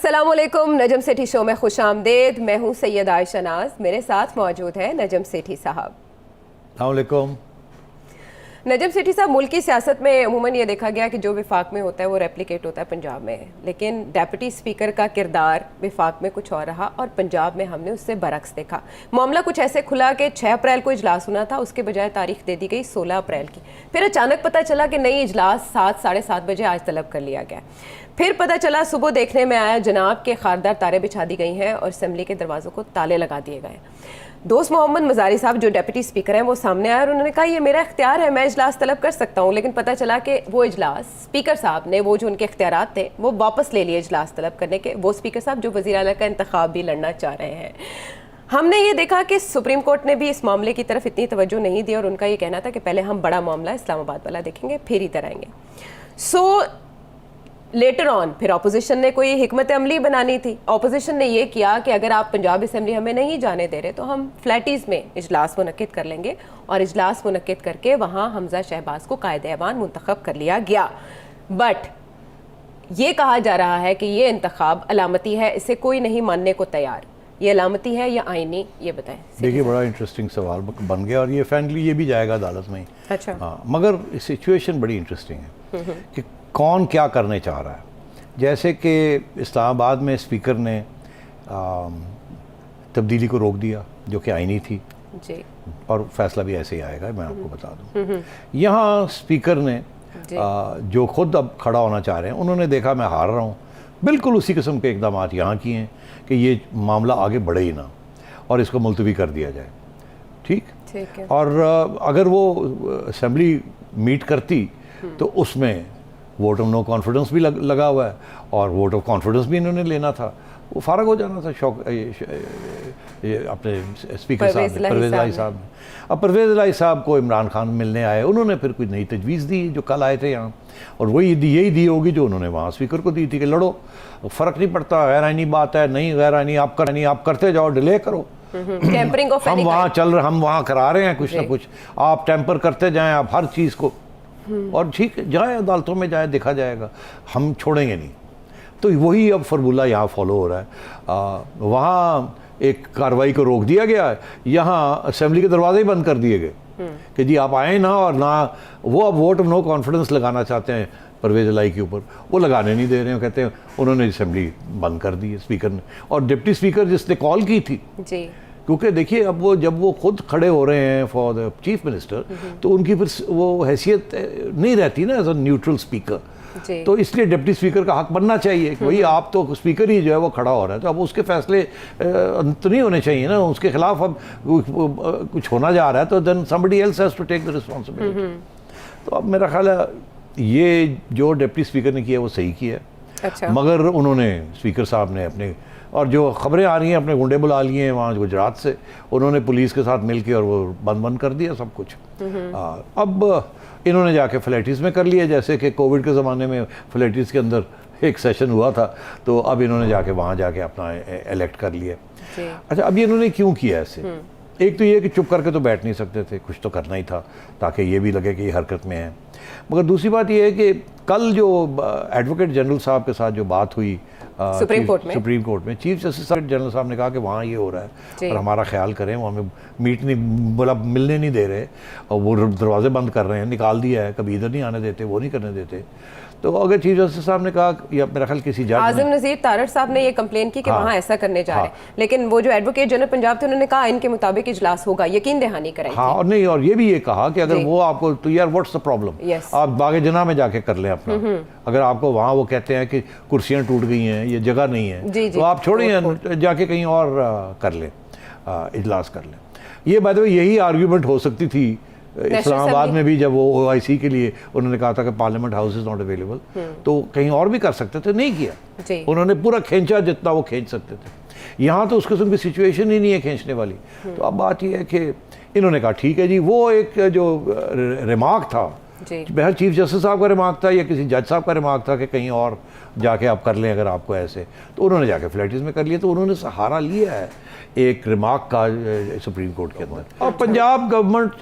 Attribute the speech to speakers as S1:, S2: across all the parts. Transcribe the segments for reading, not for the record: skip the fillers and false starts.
S1: अस्सलामुअलैकुम, नजम सेठी शो में खुश आमदेद। मैं हूँ सैयद आयशा नाज, मेरे साथ मौजूद है नजम सेठी साहब।
S2: अस्सलामुअलैकुम।
S1: नजम सेठी साहब, मुल्क की सियासत में अमूमन ये देखा गया कि जो विफाक में होता है वो रेप्लिकेट होता है पंजाब में, लेकिन डेप्यूटी स्पीकर का किरदार विफाक में कुछ और रहा और पंजाब में हमने उससे बरक्स देखा। मामला कुछ ऐसे खुला कि 6 अप्रैल को इजलास होना था, उसके बजाय तारीख दे दी गई 16 अप्रैल की। फिर अचानक पता चला कि नई इजलास 7 साढ़े 7 बजे आज तलब कर लिया गया। फिर पता चला, सुबह देखने में आया जनाब के खारदार तारे बिछा दी गई हैं और असम्बली के दरवाज़ों को ताले लगा दिए गए। दोस्त मोहम्मद मजारी साहब जो डेप्यूटी स्पीकर हैं वो सामने आए और उन्होंने कहा ये मेरा इख्तियार है, मैं इजलास तलब कर सकता हूँ। लेकिन पता चला कि वो इजलास स्पीकर साहब ने वो जो उनके इख्तियारात थे वो वापस ले लिए इजलास तलब करने के। वो स्पीकर साहब जो वज़ीर आला का इंतखाब भी लड़ना चाह रहे हैं। हमने ये देखा कि सुप्रीम कोर्ट ने भी इस मामले की तरफ इतनी तवज्जो नहीं दी और उनका ये कहना था कि पहले हम बड़ा मामला इस्लामाबाद वाला देखेंगे फिर इधर आएंगे। सो लेटर ऑन फिर अपोजिशन ने कोई हिकमत अमली बनानी थी। अपोजिशन ने यह किया कि अगर आप पंजाब असम्बली हमें नहीं जाने दे रहे तो हम फ्लैटीज़ में इजलास मुनक्किद कर लेंगे, और इजलास मुनक्किद करके वहाँ हमजा शहबाज को कायदे ऐवान मुंतखब कर लिया गया। बट ये कहा जा रहा है कि ये इंतखाब अलामती है, इसे कोई नहीं मानने को तैयार। ये अलामती है या आईनी, ये बताएं।
S2: देखिए, बड़ा इंटरेस्टिंग सवाल बन गया और ये फाइनली ये भी जाएगा अदालत में।
S1: अच्छा।
S2: हाँ, मगर सिचुएशन बड़ी इंटरेस्टिंग है कि कौन क्या करने चाह रहा है। जैसे कि इस्लामाबाद में स्पीकर ने तब्दीली को रोक दिया जो कि आईनी थी
S1: जी,
S2: और फैसला भी ऐसे ही आएगा, मैं आपको बता दूं। यहाँ स्पीकर ने जो खुद अब खड़ा होना चाह रहे हैं, उन्होंने देखा मैं हार रहा हूँ, बिल्कुल उसी किस्म के इकदाम यहाँ किए हैं कि ये मामला आगे बढ़े ही ना और इसको मुलतवी कर दिया जाए। ठीक है। और अगर वो असेंबली मीट करती तो उसमें वोट ऑफ नो कॉन्फिडेंस भी लगा हुआ है और वोट ऑफ कॉन्फिडेंस भी इन्होंने लेना था, वो फारग हो जाना था शौक ये अपने स्पीकर साहब ने, परवेज़ इलाही साहब ने। अब परवेज़ इलाही साहब को इमरान खान मिलने आए, उन्होंने फिर कोई नई तजवीज़ दी जो कल आए थे यहाँ, और वही यही दी होगी जो उन्होंने वहाँ स्पीकर को दी थी कि लड़ो, फ़र्क नहीं पड़ता, गैर आईनी बात है, नहीं गैर आईनी आप करते जाओ, डिले करो, हम वहाँ चल रहे, हम वहाँ करा रहे हैं कुछ ना कुछ, आप टेम्पर करते जाएँ, आप हर चीज़ को, और ठीक जाए अदालतों में जाए, देखा जाएगा, हम छोड़ेंगे नहीं। तो वही अब फार्मूला यहाँ फॉलो हो रहा है। वहाँ एक कार्रवाई को रोक दिया गया है, यहाँ असेंबली के दरवाजे ही बंद कर दिए गए कि जी आप आए ना, और ना वो अब वोट ऑफ नो कॉन्फिडेंस लगाना चाहते हैं परवेज़ इलाही के ऊपर, वो लगाने नहीं दे रहे हैं, कहते हैं उन्होंने असेंबली बंद कर दी है स्पीकर ने। और डिप्टी स्पीकर जिसने कॉल की थी जी, क्योंकि देखिए अब वो जब वो खुद खड़े हो रहे हैं फॉर द चीफ मिनिस्टर, तो उनकी फिर वो हैसियत नहीं रहती ना एज अ न्यूट्रल स्पीकर, तो इसलिए डिप्टी स्पीकर का हक बनना चाहिए कि भाई आप तो स्पीकर ही जो है वो खड़ा हो रहा है, तो अब उसके फैसले तो नहीं होने चाहिए ना, उसके खिलाफ अब कुछ होना जा रहा है, तो then somebody else has to take the responsibility. तो अब मेरा ख्याल है ये जो डिप्टी स्पीकर ने किया वो सही किया। अच्छा। मगर उन्होंने स्पीकर साहब ने अपने, और जो खबरें आ रही हैं, अपने गुंडे बुला लिए हैं वहाँ गुजरात से, उन्होंने पुलिस के साथ मिलकर और वो बंद कर दिया सब कुछ। अब इन्होंने जाके फ्लैटीज़ में कर लिया, जैसे कि कोविड के ज़माने में फ्लैटीज़ के अंदर एक सेशन हुआ था, तो अब इन्होंने जाके वहाँ जाके अपना इलेक्ट कर लिया। अच्छा, अब ये इन्होंने क्यों किया ऐसे? एक तो ये कि चुप करके तो बैठ नहीं सकते थे, कुछ तो करना ही था ताकि ये भी लगे कि ये हरकत में है। मगर दूसरी बात ये है कि कल जो एडवोकेट जनरल साहब के साथ जो बात हुई सुप्रीम कोर्ट में चीफ जस्टिस जनरल साहब ने कहा कि वहाँ ये हो रहा है और हमारा ख्याल करें, वो हमें मीट नहीं बोला, मिलने नहीं दे रहे, और वो दरवाजे बंद कर रहे हैं, निकाल दिया है, कभी इधर नहीं आने देते, वो नहीं करने देते। तो अगर चीफ जस्टिस साहब ने कहा, या मेरा ख्याल किसी जज
S1: आज़म नज़ीर तारड़ साहब ने ये कंप्लेन की कि वहाँ ऐसा करने जा रहे हैं, लेकिन वो जो एडवोकेट जनरल पंजाब थे उन्होंने कहा इनके मुताबिक इजलास होगा, यकीन दहानी कराई।
S2: हाँ, और नहीं, और ये भी ये कहा कि अगर वो आपको, तो यार व्हाट्स द प्रॉब्लम, आप बागे जना में जाके कर लें अपना, अगर आपको वहाँ वो कहते हैं कि कुर्सियाँ टूट गई हैं, ये जगह नहीं है, तो आप छोड़िए, जाके कहीं और कर लें, इजलास कर लें। ये बाय द वे यही आर्ग्यूमेंट हो सकती थी इस्लामाबाद में भी, जब वो OIC के लिए उन्होंने कहा था कि parliament house is not available, तो कहीं और भी कर सकते थे, नहीं किया उन्होंने, पूरा खींचा जितना वो खींच सकते थे। यहाँ तो उस किस्म की सिचुएशन ही नहीं है खींचने वाली। तो अब बात यह है कि इन्होंने कहा ठीक है जी, वो एक जो रिमार्क था, बहर चीफ जस्टिस साहब का रिमार्क था या किसी जज साहब का रिमार्क था कि कहीं और जाके आप कर लें अगर आपको ऐसे, तो उन्होंने जाके फ्लैटीज़ में कर लिया, तो उन्होंने सहारा लिया है एक रिमार्क का सुप्रीम कोर्ट के अंदर। और पंजाब गवर्नमेंट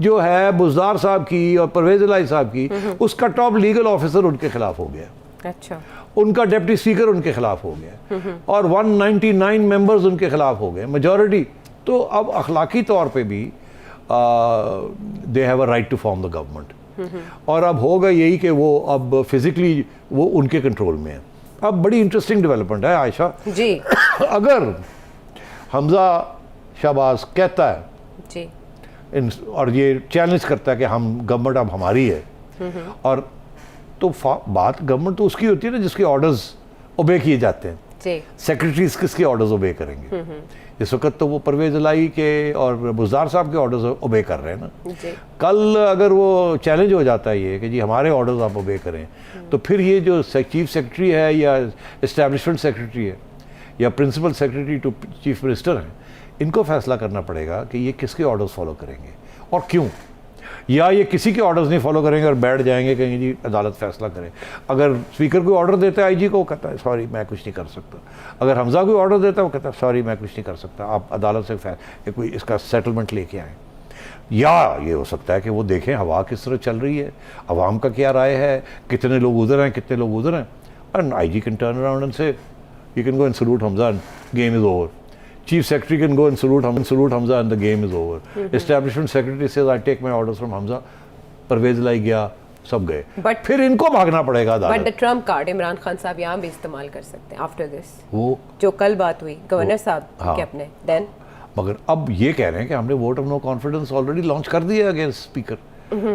S2: जो है बुज़दार साहब की और परवेज़ इलाही साहब की, उसका टॉप लीगल ऑफिसर उनके खिलाफ हो गया।
S1: अच्छा।
S2: उनका डिप्टी स्पीकर उनके खिलाफ हो गया और 199 मेंबर्स उनके खिलाफ हो गए, मेजॉरिटी। तो अब अखलाकी तौर पे भी they have a right to form the government. और अब होगा यही कि वो अब फिजिकली वो उनके कंट्रोल में है। अब बड़ी इंटरेस्टिंग डेवलपमेंट है आयशा
S1: जी।
S2: अगर हमजा शहबाज कहता है
S1: जी
S2: और ये चैलेंज करता है कि हम गवर्नमेंट अब हमारी है, और तो बात गवर्नमेंट तो उसकी होती है ना जिसके ऑर्डर्स ओबे किए जाते हैं।
S1: जी
S2: सेक्रेटरीज किसके ऑर्डर्स ओबे करेंगे? इस वक्त तो वो परवेज इलाही के और बुज़दार साहब के ऑर्डर्स ओबे कर रहे हैं ना।
S1: जी
S2: कल अगर वो चैलेंज हो जाता है ये कि जी हमारे ऑर्डर्स आप ओबे करें, तो फिर ये जो चीफ सेक्रेटरी है या इस्टेब्लिशमेंट सेक्रेटरी है या principal secretary to chief minister हैं, इनको फैसला करना पड़ेगा कि ये किसके ऑर्डर्स फॉलो करेंगे और क्यों, या ये किसी के ऑर्डर्स नहीं फॉलो करेंगे और बैठ जाएंगे कहीं जी अदालत फैसला करे। अगर स्पीकर कोई ऑर्डर देता है आईजी को, वो कहता है सॉरी मैं कुछ नहीं कर सकता। अगर हमजा कोई ऑर्डर देता है वो कहता है सॉरी मैं कुछ नहीं कर सकता, आप अदालत से कोई इसका सेटलमेंट लेके आएँ। या ये हो सकता है कि वो देखें हवा किस तरह चल रही है, अवाम का क्या राय है, कितने लोग उधर हैं कितने लोग उधर हैं, and IG can turn around and say you can go and salute Hamza and game is over. Chief Secretary can go and salute Hamza and the game is over. Establishment Secretary says I take my orders from Hamza. Parvez लाई गया, सब गए,
S1: But-
S2: फिर इनको भागना पड़ेगा
S1: but
S2: अदालत।
S1: The Trump card Imran Khan साहब यहाँ भी इस्तेमाल कर सकते हैं आफ्टर दिस,
S2: वो
S1: जो कल बात हुई गवर्नर साहब
S2: हाँ।
S1: के अपने देन।
S2: मगर अब ये कह रहे हैं कि हमने vote of no confidence already launch कर दिया अगेंस्ट स्पीकर।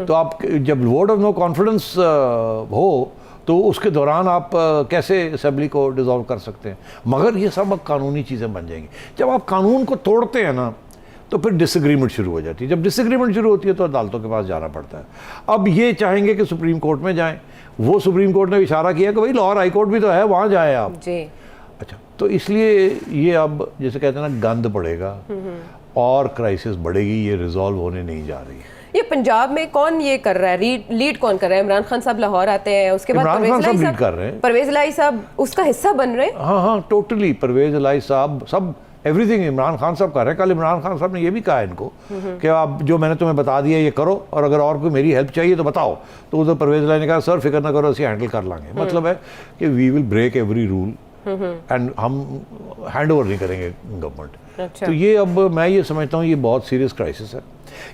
S2: तो आप जब वोट ऑफ नो कॉन्फिडेंस हो तो उसके दौरान आप कैसे असेंबली को डिसॉल्व कर सकते हैं? मगर ये सब अब कानूनी चीज़ें बन जाएंगी। जब आप कानून को तोड़ते हैं ना तो फिर डिसएग्रीमेंट शुरू हो जाती है। जब डिसएग्रीमेंट शुरू होती है तो अदालतों के पास जाना पड़ता है। अब ये चाहेंगे कि सुप्रीम कोर्ट में जाएं, वो सुप्रीम कोर्ट ने इशारा किया कि भाई लाहौर हाई कोर्ट भी तो है, वहाँ जाएं आप
S1: जी।
S2: अच्छा, तो इसलिए ये अब जैसे कहते हैं ना गंद पड़ेगा और क्राइसिस बढ़ेगी, ये रिजॉल्व होने नहीं जा रही है।
S1: ये पंजाब में कौन ये कर रहा है, लीड कौन कर रहा है? इमरान खान साहब लाहौर आते हैं, उसके बाद
S2: इमरान खान साहब लीड कर रहे हैं।
S1: परवेज इलाही साहब उसका हिस्सा बन रहे हैं।
S2: हाँ हाँ टोटली परवेज इलाही साहब सब एवरीथिंग इमरान खान साहब कर रहे हैं। कल इमरान खान साहब ने ये भी कहा इनको कि आप जो मैंने तुम्हें बता दिया ये करो, और अगर और कोई मेरी हेल्प चाहिए तो बताओ। तो उधर परवेज इलाही ने कहा सर फिक्र ना करो, असं हैंडल कर लांगे। मतलब है कि we will break every rule and हम हैंड ओवर नहीं करेंगे गवर्नमेंट।
S1: अच्छा।
S2: तो ये अब मैं ये समझता हूँ ये बहुत सीरियस क्राइसिस है।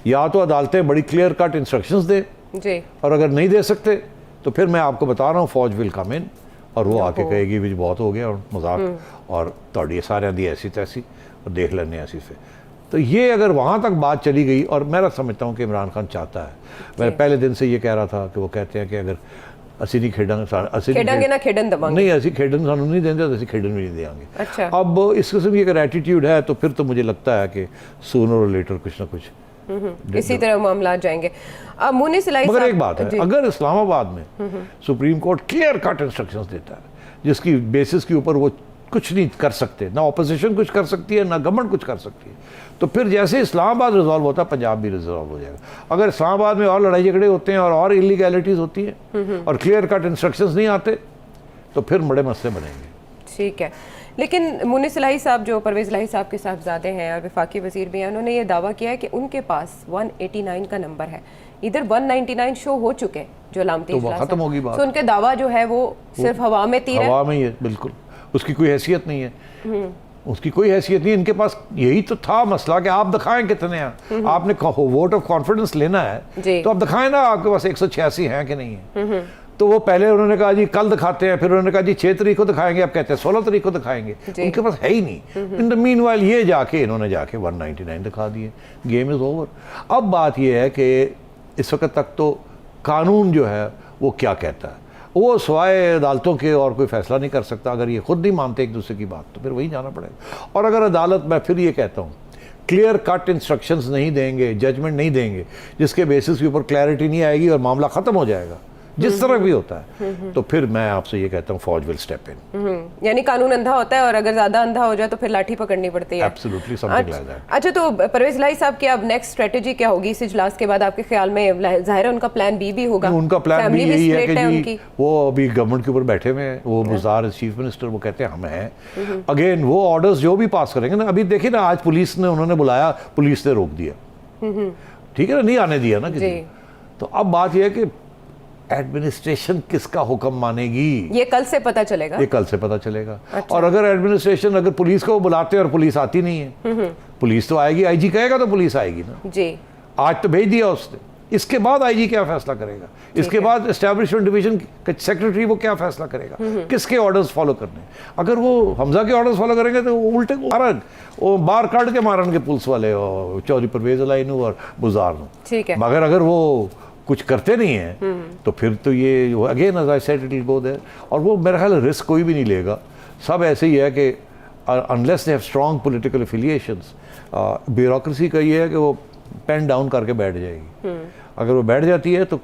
S2: या तो अदालतें बड़ी क्लियर कट इंस्ट्रक्शंस दें,
S1: जी।
S2: और अगर नहीं दे सकते तो फिर मैं आपको बता रहा हूँ फौज विल कम इन, और वो आके कहेगी भी बहुत हो गया और मजाक, और तोड़ी सारे दी ऐसी तैसी और देख लेने ऐसी से। तो ये अगर वहाँ तक बात चली गई, और मैं समझता हूँ कि इमरान खान चाहता है, मैं पहले दिन से ये कह रहा था कि वो कहते हैं कि अगर ਅਸੀਂ नहीं
S1: खेडांगे ना खेडन दबांगे,
S2: नहीं ਅਸੀਂ खेडन सानू नहीं देंगे तो ਅਸੀਂ खेडन भी नहीं देंगे।
S1: अच्छा।
S2: अब इस किस्म की अगर एटीट्यूड है तो फिर तो मुझे लगता है कि सूनर और लेटर कुछ ना कुछ
S1: इसी तरह मामला जाएंगे। अब मुनीस इलाही
S2: मगर
S1: साहब-
S2: एक बात है,
S1: जी।
S2: अगर इस्लामाबाद में supreme court clear cut instructions देता है जिसकी बेसिस के ऊपर वो कुछ नहीं कर सकते, ना ऑपोजिशन कुछ कर सकती है ना गवर्नमेंट कुछ कर सकती है, तो फिर जैसे इस्लामाबाद रिजॉल्व होता है पंजाब भी रिजॉल्व हो जाएगा। अगर इस्लामाबाद में और लड़ाई झगड़े होते हैं और इलीगैलिटीज होती हैं और क्लियर कट इंस्ट्रक्शंस नहीं आते तो फिर बड़े मसले बनेंगे।
S1: ठीक है, लेकिन मुनीस इलाही साहब जो परवेज इलाही साहब के साहबजादे हैं और वफाकी वजीर भी हैं, उन्होंने ये दावा किया है कि उनके पास 189 का नंबर है। इधर 199 शो हो चुके हैं जो अलामती
S2: तो वो
S1: इजलास
S2: खत्म
S1: है।
S2: होगी बात।
S1: तो उनके दावा जो है वो सिर्फ हवा में तीर है।
S2: हवा में ही है, बिल्कुल उसकी कोई हैसियत नहीं है, उसकी कोई हैसियत नहीं है। इनके पास यही तो था मसला कि आप दिखाएं कितने हैं, आपने वोट ऑफ कॉन्फिडेंस लेना
S1: जी।
S2: है तो आप दिखाएं ना आपके पास 186 हैं कि नहीं है। तो वो पहले उन्होंने कहा जी कल दिखाते हैं, फिर उन्होंने कहा जी 6 तारीख को दिखाएंगे, अब कहते हैं 16 तारीख को दिखाएंगे। उनके पास है ही नहीं। इन द मीनवाइल ये इन्होंने जाके 199 दिखा दिए, गेम इज ओवर। अब बात ये है कि इस वक्त तक तो कानून जो है वो क्या कहता है, वो सिवाय अदालतों के और कोई फैसला नहीं कर सकता। अगर ये खुद नहीं मानते एक दूसरे की बात तो फिर वही जाना पड़ेगा। और अगर अदालत, मैं फिर ये कहता हूँ, क्लियर कट इंस्ट्रक्शंस नहीं देंगे, जजमेंट नहीं देंगे, जिसके बेसिस के ऊपर क्लैरिटी नहीं आएगी और मामला ख़त्म हो जाएगा जिस तरह भी होता है, तो फिर मैं आपसे ये कहता हूँ फौज विल स्टेप इन।
S1: यानी कानून अंधा होता है और अगर ज्यादा अंधा हो जाए तो फिर लाठी पकड़नी पड़ती है।
S2: Absolutely something like that.
S1: अच्छा, तो परवेज इलाही साहब की अब नेक्स्ट स्ट्रेटजी क्या होगी इस इजलास के बाद आपके ख्याल में? जाहिर है उनका प्लान बी भी होगा।
S2: उनका प्लान भी यही है कि जी
S1: उनकी।
S2: वो अभी गवर्नमेंट के ऊपर बैठे हुए हैं, वो बुज़दार चीफ मिनिस्टर, वो कहते हैं हम हैं। अगेन वो ऑर्डर्स जो भी पास करेंगे ना, अभी देखिए ना आज पुलिस ने, उन्होंने बुलाया, पुलिस ने रोक दिया, ठीक है ना, नहीं आने दिया ना किसी। तो अब बात यह है कि एडमिनिस्ट्रेशन किसका हुक्म मानेगी?
S1: ये कल से पता चलेगा।
S2: ये कल से पता चलेगा। और अगर एडमिनिस्ट्रेशन, अगर पुलिस को बुलाते हैं और पुलिस आती नहीं है, पुलिस तो आएगी, आईजी कहेगा तो पुलिस आएगी ना
S1: जी।
S2: आज तो भेज दिया उसने, इसके बाद आईजी क्या फैसला करेगा? इसके बाद एस्टैब्लिशमेंट डिवीजन का सेक्रेटरी वो क्या फैसला करेगा? किसके ऑर्डर्स फॉलो करने? अगर वो हमजा के ऑर्डर्स फॉलो करेंगे तो वो उल्टे मारन, वो बार काट के मारन पुलिस वाले और चौधरी परवेज अलाई और बुजार।
S1: ठीक है,
S2: मगर अगर वो कुछ करते नहीं हैं तो फिर तो ये again as I said it will go there. और वो मेरा ख्याल रिस्क कोई भी नहीं लेगा। सब ऐसे ही है कि unless they have strong political affiliations, bureaucracy का ये है कि वो पेन डाउन करके बैठ जाएगी। अगर वो बैठ जाती है तो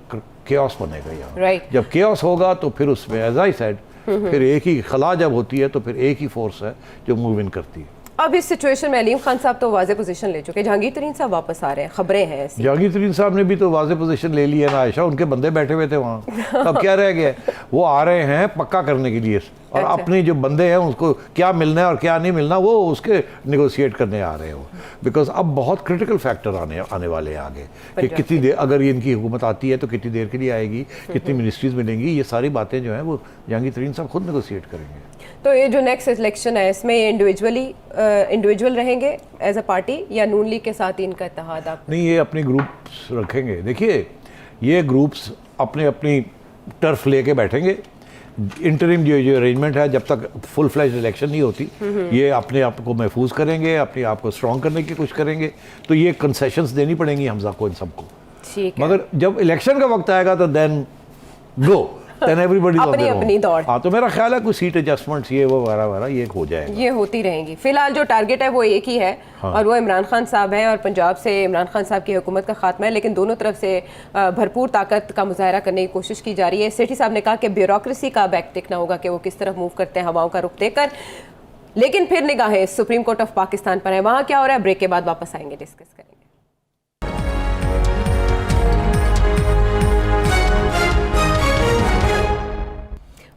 S2: केओस बनेगा यहाँ।
S1: Right.
S2: जब केओस होगा तो फिर उसमें एज आई सेड फिर एक ही खला जब होती है तो फिर एक ही फोर्स है जो मूव इन करती है।
S1: अब इस सिचुएशन में अलीम खान साहब तो वाज़े पोजीशन ले चुके हैं, जहांगीर तरीन साहब वापस आ रहे हैं, खबरें हैं ऐसी।
S2: जहांगीर तरीन साहब ने भी तो वाज़े पोजीशन ले ली है ना आयशा, उनके बंदे बैठे हुए थे वहाँ। अब क्या रह गया? वो आ रहे हैं पक्का करने के लिए और
S1: अच्छा।
S2: अपनी जो बंदे हैं उसको क्या मिलना है और क्या नहीं मिलना वो उसके निगोशिएट करने आ रहे हैं वो। बिकॉज अब बहुत क्रिटिकल फैक्टर आने वाले हैं आगे कि कितनी देर, अगर इनकी हुकूमत आती है तो कितनी देर के लिए आएगी, कितनी मिनिस्ट्रीज मिलेंगी, ये सारी बातें जो हैं वो जहांगीर तरीन साहब खुद निगोशिएट करेंगे।
S1: तो ये जो नेक्स्ट इलेक्शन है इसमें इंडिविजुअल रहेंगे एज अ पार्टी या नून लीग के साथ ही इनका इत्तेहाद? आप
S2: नहीं, ये अपने ग्रुप्स रखेंगे। देखिए ये ग्रुप्स अपने अपनी टर्फ लेके बैठेंगे। इंटरिम जो अरेंजमेंट है, जब तक फुल फ्लैश इलेक्शन नहीं होती, ये अपने आप को महफूज करेंगे, अपने आप को स्ट्रॉन्ग करने की कोशिश करेंगे। तो ये कंसेशंस देनी पड़ेंगी हमजा को, इन सबको।
S1: ठीक है,
S2: मगर जब इलेक्शन का वक्त आएगा तो देन गो देन एवरीबॉडी
S1: अपनी दौड़।
S2: हाँ, तो मेरा ख्याल है कुछ सीट एडजस्टमेंट्स ये वो वगैरह ये हो जाएगा,
S1: ये होती रहेंगी। फिलहाल जो टारगेट है वो एक ही है। हाँ। और वो इमरान खान साहब है और पंजाब से इमरान खान साहब की हुकूमत का खात्मा है, लेकिन दोनों तरफ से भरपूर ताकत का मुजाहरा करने की कोशिश की जा रही है। सेठी साहब ने कहा कि ब्यूरोक्रेसी का बैक देखना होगा कि वो किस तरफ मूव करते हैं हवाओं का रुख देकर। लेकिन फिर निगाहें सुप्रीम कोर्ट ऑफ पाकिस्तान पर है, वहाँ क्या हो रहा है? ब्रेक के बाद वापस आएंगे, डिस्कस करेंगे।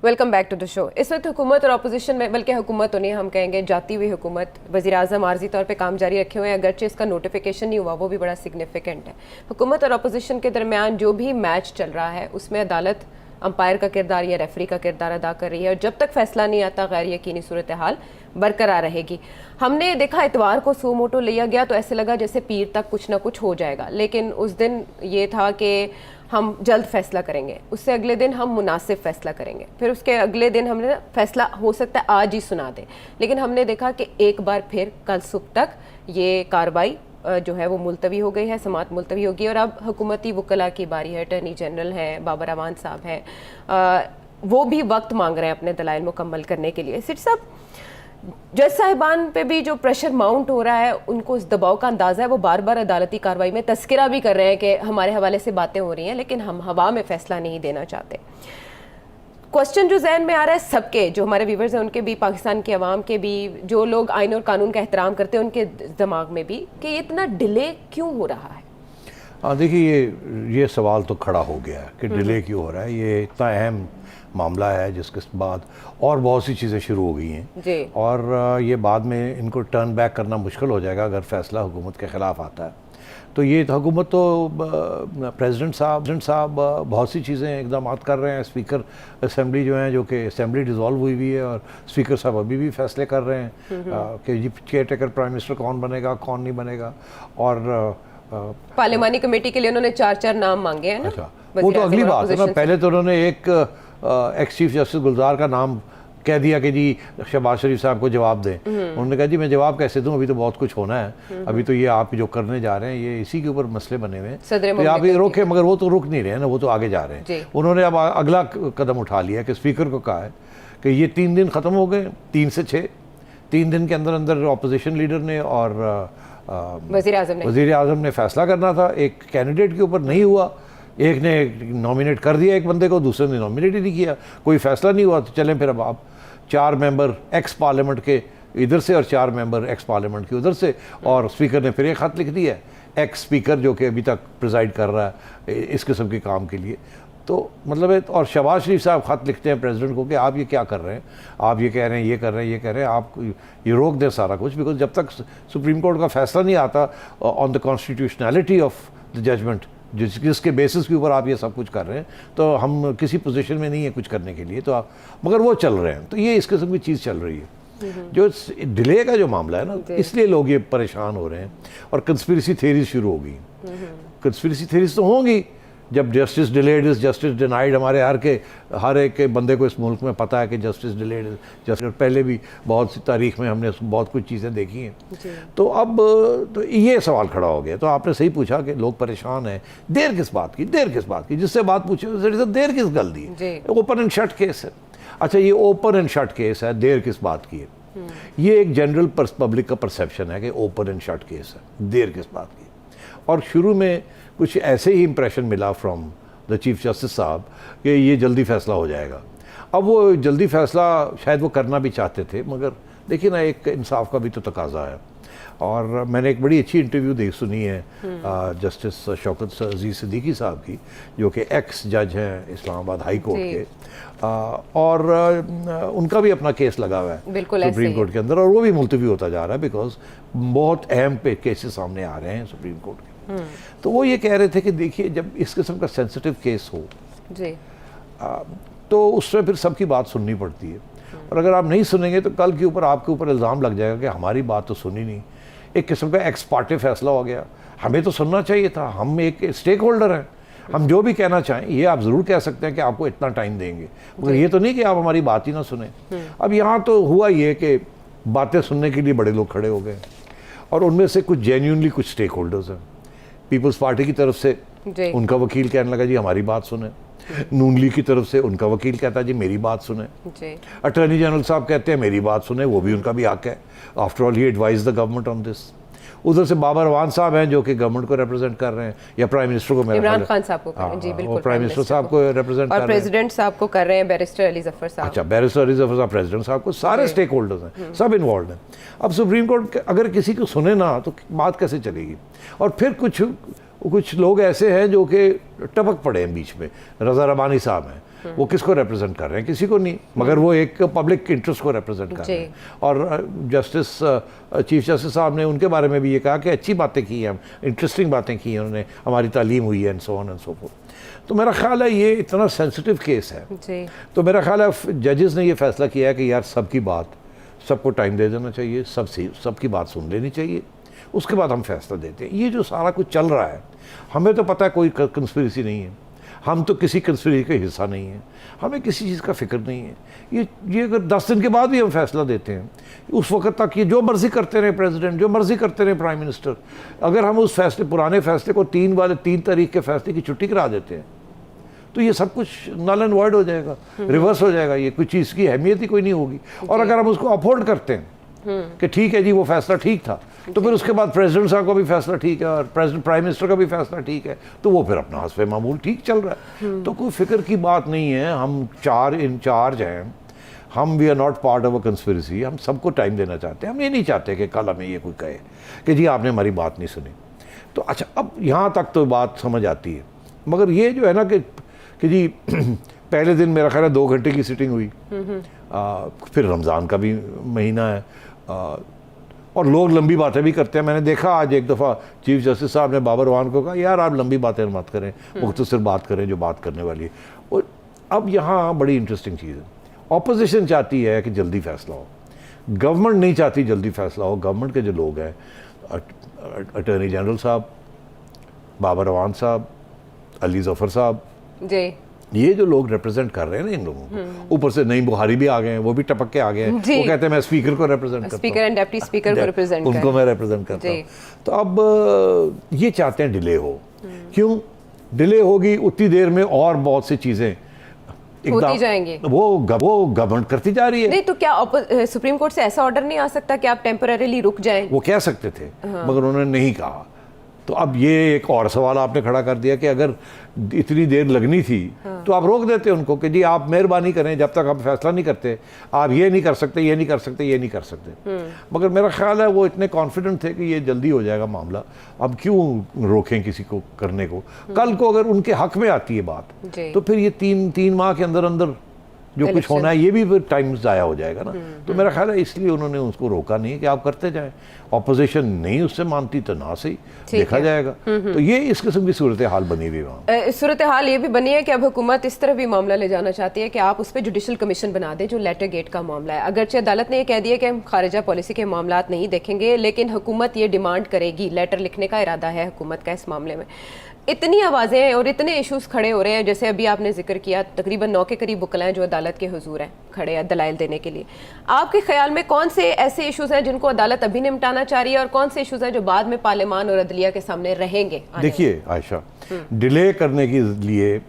S1: Welcome back to the show. इस वक्त हुकूमत और अपोजिशन में, बल्कि हुकूमत तो नहीं, हम कहेंगे जाती हुई हुकूमत, वज़ीर आज़म आर्जी तौर पे काम जारी रखे हुए हैं, अगरचे इसका नोटिफिकेशन नहीं हुआ, वो भी बड़ा सिग्निफिकेंट है। हुकूमत और अपोजिशन के दरमियान जो भी मैच चल रहा है उसमें अदालत अंपायर का किरदार या रेफरी का किरदार अदा कर रही है और जब तक फैसला नहीं आता गैर यकीनी सूरत हाल बरकरार रहेगी। हमने देखा इतवार को सो मोटो लिया गया तो ऐसे लगा जैसे पीर तक कुछ ना कुछ हो जाएगा, लेकिन उस दिन ये था कि हम जल्द फैसला करेंगे, उससे अगले दिन हम मुनासिब फैसला करेंगे, फिर उसके अगले दिन हमने फैसला हो सकता है आज ही सुना दें, लेकिन हमने देखा कि एक बार फिर कल सुबह तक ये कार्रवाई जो है वो मुलतवी हो गई है, समात मुलतवी होगी और अब हुकूमती वकला की बारी है। अटर्नी जनरल हैं, बाबर अमान साहब हैं, वो भी वक्त मांग रहे हैं अपने दलाइल मुकम्मल करने के लिए। सिर्फ साहब, जज साहिबान पे भी जो प्रेशर माउंट हो रहा है, उनको उस दबाव का अंदाज़ा है, वो बार बार अदालती कार्रवाई में तस्करा भी कर रहे हैं कि हमारे हवाले से बातें हो रही हैं लेकिन हम हवा में फ़ैसला नहीं देना चाहते। क्वेश्चन जो जहन में आ रहा है सबके, जो हमारे व्यूवर्स हैं उनके भी, पाकिस्तान के अवाम के भी, जो लोग आइन और कानून का एहतराम करते हैं उनके दिमाग में भी, कि ये इतना डिले क्यों हो रहा है?
S2: हाँ देखिए, ये सवाल तो खड़ा हो गया है कि डिले क्यों हो रहा है। ये इतना अहम मामला है जिसके बाद और बहुत सी चीज़ें शुरू हो गई हैं और ये बाद में इनको टर्न बैक करना मुश्किल हो जाएगा अगर फैसला हुकूमत के ख़िलाफ़ आता है। तो ये हुकूमत तो प्रेसिडेंट साहब बहुत सी चीज़ें इकदाम कर रहे हैं। स्पीकर असेंबली जो हैं, जो कि असेंबली डिज़ोल्व हुई हुई है और स्पीकर साहब अभी भी फैसले कर रहे हैं कि केयर टेकर प्राइम मिनिस्टर कौन बनेगा कौन नहीं बनेगा। और
S1: पार्लियामानी कमेटी के लिए उन्होंने 4 नाम मांगे हैं ना।
S2: अच्छा, वो तो अगली बात है ना। पहले तो उन्होंने एक एक्स चीफ जस्टिस गुलजार का नाम कह दिया कि जी शहबाज शरीफ साहब को जवाब दें। उन्होंने कहा जी मैं जवाब कैसे दूं, अभी तो बहुत कुछ होना है, अभी तो ये आप जो करने जा रहे हैं ये इसी के ऊपर मसले बने हुए हैं, तो आप ये रोके। मगर वो तो रुक नहीं रहे हैं ना, वो तो आगे जा रहे हैं। उन्होंने अब अगला कदम उठा लिया कि स्पीकर को कहा है कि ये 3 दिन ख़त्म हो गए, 3 से 6, 3 दिन के अंदर अंदर अपोजिशन लीडर ने और वज़ीर आज़म ने फैसला करना था। एक कैंडिडेट के ऊपर नहीं हुआ, एक ने नॉमिनेट कर दिया एक बंदे को, दूसरे ने नॉमिनेट ही नहीं किया, कोई फैसला नहीं हुआ। तो चलें फिर अब आप 4 मेंबर एक्स पार्लियामेंट के इधर से और 4 मेंबर एक्स पार्लियामेंट के उधर से, और स्पीकर ने फिर एक ख़त लिख दिया एक्स स्पीकर जो कि अभी तक प्रिजाइड कर रहा है इस किस्म के काम के लिए। तो मतलब है, और शहबाज शरीफ साहब ख़त लिखते हैं प्रेसिडेंट को कि आप ये क्या कर रहे हैं, आप ये कह रहे हैं, ये कर रहे हैं, ये कह रहे हैं, आप ये रोक दें सारा कुछ, बिकॉज जब तक सुप्रीम कोर्ट का फैसला नहीं आता on the constitutionality of the judgment जिसके बेसिस के ऊपर आप ये सब कुछ कर रहे हैं, तो हम किसी पोजीशन में नहीं है कुछ करने के लिए, तो आप मगर वो चल रहे हैं। तो ये इस किस्म की चीज़ चल रही है। जो डिले का जो मामला है ना, इसलिए लोग ये परेशान हो रहे हैं और कंस्पिरेसी थ्योरीज शुरू हो गई। कंस्पिरेसी थ्योरीज तो होंगी, जब justice delayed is justice denied, हमारे हर एक के बंदे को इस मुल्क में पता है कि जस्टिस डिलेड इज जस्टिस, पहले भी बहुत सी तारीख में हमने बहुत कुछ चीज़ें देखी हैं। तो अब तो ये सवाल खड़ा हो गया। तो आपने सही पूछा कि लोग परेशान हैं, देर किस बात की, देर किस बात की, जिससे बात पूछे देर किस गल दी, ओपन एंड शट केस है। अच्छा, ये ओपन एंड शट केस है, देर किस बात की है? ये एक जनरल पब्लिक का परसेप्शन है कि ओपन एंड शट केस है, देर किस बात की। और शुरू में कुछ ऐसे ही इंप्रेशन मिला फ्रॉम द चीफ जस्टिस साहब कि ये जल्दी फैसला हो जाएगा। अब वो जल्दी फैसला शायद वो करना भी चाहते थे, मगर देखिए ना, एक इंसाफ का भी तो तकाजा है। और मैंने एक बड़ी अच्छी इंटरव्यू सुनी है जस्टिस शौकत अजीज सिद्दीकी साहब की, जो कि एक्स जज हैं इस्लामाबाद हाई कोर्ट के, और उनका भी अपना केस लगा हुआ है सुप्रीम कोर्ट के अंदर, और वो भी मुलतवी होता जा रहा है बिकॉज बहुत अहम केसेस सामने आ रहे हैं सुप्रीम कोर्ट के। तो वो ये कह रहे थे कि देखिए, जब इस किस्म का सेंसिटिव केस हो जी, तो उसमें फिर सबकी बात सुननी पड़ती है, और अगर आप नहीं सुनेंगे तो कल के ऊपर आपके ऊपर इल्ज़ाम लग जाएगा कि हमारी बात तो सुनी नहीं। एक किस्म का एक्स पार्टी फैसला हो गया, हमें तो सुनना चाहिए था, हम एक स्टेक होल्डर हैं, हम जो भी कहना चाहें ये आप ज़रूर कह सकते हैं कि आपको इतना टाइम देंगे, मगर ये तो नहीं कि आप हमारी बात ही ना सुने। अब यहाँ तो हुआ ये कि बातें सुनने के लिए बड़े लोग खड़े हो गए, और उनमें से कुछ जेन्युइनली कुछ स्टेक होल्डर्स हैं। पीपल्स पार्टी की तरफ से उनका वकील कहने लगा जी हमारी बात सुने, नून लीग की तरफ से उनका वकील कहता है जी मेरी बात सुने, अटॉर्नी जनरल साहब कहते हैं मेरी बात सुने, वो भी उनका भी हक है, after all he advise the government on this. उधर से बाबर अवान साहब हैं जो कि गवर्नमेंट को रिप्रेजेंट कर रहे हैं, या प्राइम मिनिस्टर को,
S1: इमरान खान साहब को, जी बिल्कुल,
S2: प्राइम मिनिस्टर साहब को रिप्रेजेंट कर रहे हैं,
S1: और प्रेसिडेंट साहब को कर रहे हैं बैरिस्टर अली जफर साहब।
S2: अच्छा, बैरिस्टर अली जफर साहब प्रेसिडेंट साहब को, सारे स्टेक होल्डर्स हैं, सब इन्वॉल्व हैं। अब सुप्रीम कोर्ट अगर किसी को सुने ना तो बात कैसे चलेगी? और फिर कुछ लोग ऐसे हैं जो कि टपक पड़े हैं बीच में। रजा रबानी साहब हैं, वो किसको रिप्रेजेंट कर रहे हैं? किसी को नहीं, मगर वो एक पब्लिक इंटरेस्ट को रिप्रेजेंट कर रहे हैं। और जस्टिस चीफ जस्टिस साहब ने उनके बारे में भी ये कहा कि अच्छी बातें की हैं, इंटरेस्टिंग बातें की हैं उन्होंने, हमारी तालीम हुई है and so on and so fourth. तो मेरा ख्याल है ये इतना सेंसिटिव केस है, तो मेरा ख्याल है जजेस ने ये फैसला किया है कि यार सबकी बात, सबको टाइम दे देना चाहिए, सबकी बात सुन लेनी चाहिए, उसके बाद हम फैसला देते हैं। ये जो सारा कुछ चल रहा है, हमें तो पता है कोई कंस्पिरेसी नहीं है, हम तो किसी कंस्पिरेसी का हिस्सा नहीं है, हमें किसी चीज़ का फिक्र नहीं है। ये अगर 10 दिन के बाद भी हम फैसला देते हैं, उस वक्त तक ये जो मर्ज़ी करते रहे प्रेसिडेंट, जो मर्ज़ी करते रहे प्राइम मिनिस्टर, अगर हम उस फैसले, पुराने फैसले को 3 तारीख के फैसले की छुट्टी करा देते हैं, तो ये सब कुछ नल एंड वॉइड हो जाएगा, रिवर्स हो जाएगा, ये कुछ चीज़ की अहमियत ही कोई नहीं होगी। और अगर हम उसको अफोर्ड करते हैं कि ठीक है जी वो फैसला ठीक था, तो फिर उसके बाद प्रेसिडेंट साहब का भी फैसला ठीक है और प्राइम मिनिस्टर का भी फैसला ठीक है, तो वो फिर अपना हस्बे मामूल ठीक चल रहा है। तो कोई फिक्र की बात नहीं है, हम 4 इंचार्ज हैं, हम we are not part of a conspiracy, हम सबको टाइम देना चाहते हैं। हम ये नहीं चाहते कि कल हमें ये कोई कहे कि जी आपने हमारी बात नहीं सुनी। तो अच्छा, अब यहाँ तक तो बात समझ आती है, मगर ये जो है ना कि जी पहले दिन मेरा ख्याल है 2 घंटे की सिटिंग हुई, फिर रमज़ान का भी महीना है, और लोग लंबी बातें भी करते हैं। मैंने देखा आज एक दफ़ा चीफ जस्टिस साहब ने बाबर अवान को कहा यार आप लंबी बातें मत करें, मुख्तसर बात करें जो बात करने वाली है। और अब यहाँ बड़ी इंटरेस्टिंग चीज़ है, ऑपोजिशन चाहती है कि जल्दी फैसला हो, गवर्नमेंट नहीं चाहती जल्दी फैसला हो। गवर्नमेंट के जो लोग हैं, अटॉर्नी जनरल साहब, बाबर अवान साहब, अली जफर साहब जी, ये जो लोग रिप्रेजेंट कर रहे हैं ना इन लोगों को, ऊपर से नई बुहारी भी आ गए हैं, वो भी टपक के आ गए हैं, वो कहते हैं मैं स्पीकर को रिप्रेजेंट करता हूं,
S1: स्पीकर एंड डिप्टी स्पीकर को रिप्रेजेंट,
S2: उनको मैं रिप्रेजेंट करता हूं। तो अब ये चाहते हैं डिले हो। क्यों डिले होगी? उतनी देर में और बहुत सी चीजें
S1: होती जाएंगी,
S2: वो गवर्नमेंट करती जा रही है।
S1: नहीं तो क्या सुप्रीम कोर्ट से ऐसा ऑर्डर नहीं आ सकता कि आप टेम्पररीली रुक जाएं?
S2: वो कह सकते थे, मगर उन्होंने नहीं कहा। तो अब ये एक और सवाल आपने खड़ा कर दिया कि अगर इतनी देर लगनी थी तो आप रोक देते उनको कि जी आप मेहरबानी करें, जब तक आप फैसला नहीं करते आप ये नहीं कर सकते, ये नहीं कर सकते, ये नहीं कर सकते। मगर मेरा ख्याल है वो इतने कॉन्फिडेंट थे कि ये जल्दी हो जाएगा मामला, अब क्यों रोकें किसी को करने को। कल को अगर उनके हक में आती है बात तो फिर ये 3 माह के अंदर अंदर जो कुछ होना है ये भी फिर टाइम ज़ाया हो जाएगा ना। तो मेरा ख्याल है इसलिए उन्होंने उसको रोका नहीं कि आप करते जाएं, ऑपोजिशन नहीं उससे मानती तो ना सही देखा जाएगा। तो ये इस किस्म की सूरत हाल बनी हुई वहाँ।
S1: सूरत हाल ये भी बनी है कि अब हुकूमत इस तरह भी मामला ले जाना चाहती है कि आप उस पर जुडिशल कमीशन बना दें जो लेटर गेट का मामला है। अगरचे अदालत ने यह कह दिया कि हम खारिजा पॉलिसी के मामला नहीं देखेंगे, लेकिन हुकूमत ये डिमांड करेगी, लेटर लिखने का इरादा है हुकूमत का इस मामले में। इतनी आवाज़ें और इतने इश्यूज खड़े हो रहे हैं, जैसे अभी आपने जिक्र किया तकरीबन 9 के करीब वकला हैं जो अदालत के हुजूर हैं, खड़े हैं दलाइल देने के लिए। आपके ख्याल में कौन से ऐसे इश्यूज हैं जिनको अदालत अभी निपटाना चाह रही है और कौन से इश्यूज हैं जो बाद में पार्लियामान और अदलिया के सामने रहेंगे?
S2: देखिए आयशा, डिले करने के लिए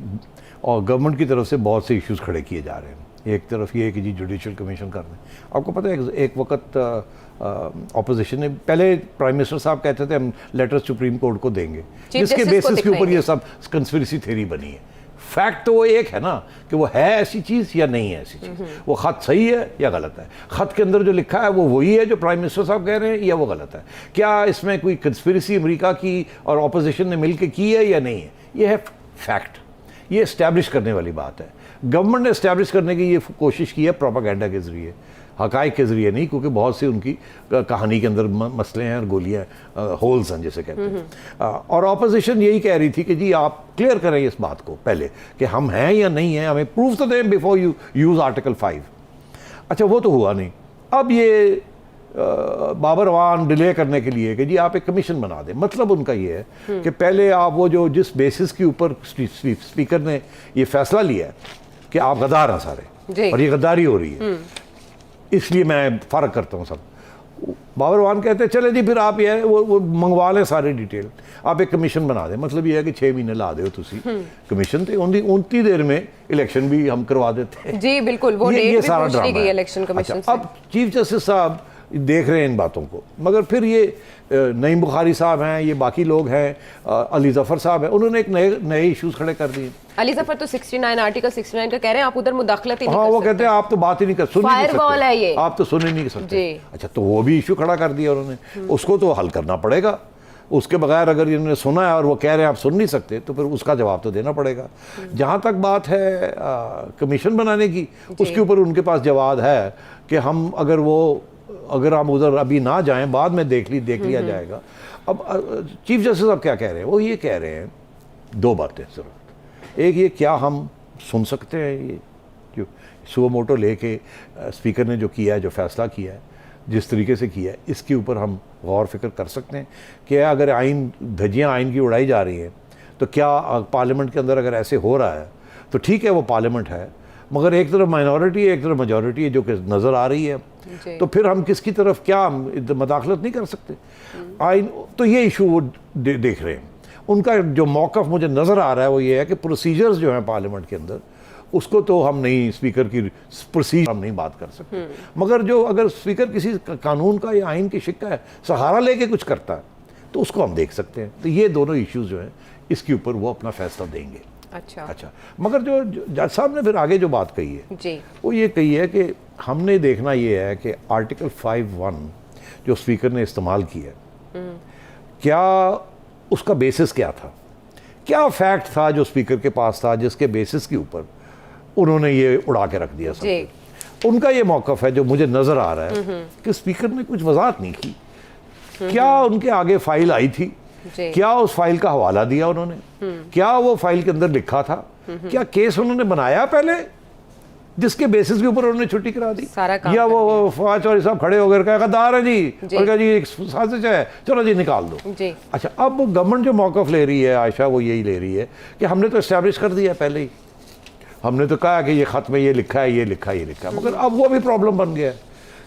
S2: और गवर्नमेंट की तरफ से बहुत से इश्यूज खड़े किए जा रहे हैं। एक तरफ ये है कि जी जुडिशल कमीशन कर दें। आपको पता है एक वक्त ऑपोजिशन ने, पहले प्राइम मिनिस्टर साहब कहते थे हम लेटर सुप्रीम कोर्ट को देंगे, जिसके बेसिस के ऊपर ये सब कंस्पिरेसी थ्योरी बनी है। फैक्ट तो वो एक है ना कि वो है ऐसी चीज़ या नहीं है ऐसी चीज़, वो ख़त सही है या गलत है, ख़त के अंदर जो लिखा है वो वही है जो प्राइम मिनिस्टर साहब कह रहे हैं या वो गलत है, क्या इसमें कोई कंस्पिरेसी अमेरिका की और ऑपोजिशन ने मिल के की है या नहीं है। ये है फैक्ट, ये इस्टेब्लिश करने वाली बात है। गवर्नमेंट ने इस्टेब्लिश करने की ये कोशिश की है प्रोपागेंडा के ज़रिए, हक़ाइक़ के ज़रिए नहीं, क्योंकि बहुत सी उनकी कहानी के अंदर मसले हैं और गोलियाँ होल्स हैं जैसे कहते हैं। और ऑपोजिशन यही कह रही थी कि जी आप क्लियर करें इस बात को पहले कि हम हैं या नहीं हैं, हमें प्रूफ तो दें बिफोर यू यूज़ आर्टिकल 5। अच्छा वो तो हुआ नहीं। अब ये बाबर अवान डिले करने के लिए कि जी आप एक कमीशन बना दें, मतलब उनका ये है कि पहले आप वो जो जिस बेसिस के ऊपर स्पीकर ने ये फैसला लिया है कि आप गद्दार हैं सारे और ये गद्दारी हो रही है, इसलिए मैं फ़र्क करता हूँ सब। बाबर अवान कहते हैं चले जी फिर आप ये वो मंगवा लें सारी डिटेल, आप एक कमीशन बना दें। मतलब ये है कि 6 महीने ला दो तुसी कमीशन थे, उनती देर में इलेक्शन भी हम करवा देते हैं।
S1: जी बिल्कुल, वो
S2: ये सारा ड्रामा
S1: गई इलेक्शन कमीशन से।
S2: अब चीफ जस्टिस साहब देख रहे हैं इन बातों को, मगर फिर ये नईम बुखारी साहब हैं, ये बाकी लोग हैं, अली जफ़र साहब हैं, उन्होंने एक नए इश्यूज खड़े कर दिए।
S1: अली जफर तो 69 आर्टिकल 69 का कह रहे हैं आप उधर मुदाखलत ही नहीं
S2: हाँ,
S1: कर
S2: वो
S1: सकते।
S2: कहते हैं आप तो बात ही नहीं कर, सुन ही नहीं
S1: फायरवॉल है ये,
S2: सकते, आप तो सुन ही नहीं सकते। अच्छा तो वो भी इशू खड़ा कर दिया उन्होंने, उसको तो हल करना पड़ेगा। उसके बगैर अगर इन्होंने सुना है और वो कह रहे हैं आप सुन नहीं सकते, तो फिर उसका जवाब तो देना पड़ेगा। जहाँ तक बात है कमीशन बनाने की, उसके ऊपर उनके पास जवाब है कि हम अगर हम उधर अभी ना जाएं, बाद में देख लिया जाएगा। अब चीफ जस्टिस अब क्या कह रहे हैं, वो ये कह रहे हैं 2 बातें सिर्फ। एक ये, क्या हम सुन सकते हैं ये जो सुओ मोटो लेके स्पीकर ने जो किया है, जो फैसला किया है, जिस तरीके से किया है, इसके ऊपर हम गौर फिक्र कर सकते हैं कि अगर धज्जियाँ आइन की उड़ाई जा रही हैं तो क्या पार्लियामेंट के अंदर अगर ऐसे हो रहा है तो ठीक है वो पार्लियामेंट है, मगर एक तरफ माइनॉरिटी है एक तरफ मेजॉरिटी है जो कि नज़र आ रही है, तो फिर हम किसकी तरफ क्या हम मदाखलत नहीं कर सकते आइन। तो ये इशू वो देख रहे हैं। उनका जो मौक़िफ़ मुझे नज़र आ रहा है वो ये है कि प्रोसीजर्स जो हैं पार्लियामेंट के अंदर, उसको तो हम नहीं, स्पीकर की प्रोसीजर हम नहीं बात कर सकते, मगर जो अगर स्पीकर किसी कानून का या आइन की शिक्का है सहारा लेके कुछ करता है तो उसको हम देख सकते हैं। तो ये दोनों इश्यूज जो हैं इसके ऊपर वो अपना फैसला देंगे। अच्छा, मगर जो जज साहब ने फिर आगे जो बात कही है जी, वो ये कही है कि हमने देखना ये है कि आर्टिकल 5(1) जो स्पीकर ने इस्तेमाल किया, क्या उसका बेसिस क्या था, क्या फैक्ट था जो स्पीकर के पास था जिसके बेसिस के ऊपर उन्होंने ये उड़ा के रख दिया सब। उनका ये मौक़िफ़ है जो मुझे नज़र आ रहा है कि स्पीकर ने कुछ वजाहत नहीं की। क्या उनके आगे फाइल आई थी, क्या उस फाइल का हवाला दिया उन्होंने, क्या वो फाइल के अंदर लिखा था, क्या केस उन्होंने बनाया पहले जिसके बेसिस के ऊपर उन्होंने छुट्टी करा दी, या वो फवाद चौधरी साहब खड़े होकर कहा गद्दार है जी और कहा जी एक साजिश है चलो जी निकाल दो जी। अच्छा, अब गवर्नमेंट जो मौक़िफ़ ले रही है आयशा, वो यही ले रही है कि हमने तो इस्टेब्लिश कर दिया पहले ही, हमने तो कहा कि ये ख़त में ये लिखा है ये लिखा है ये लिखा है, मगर अब वो भी प्रॉब्लम बन गया है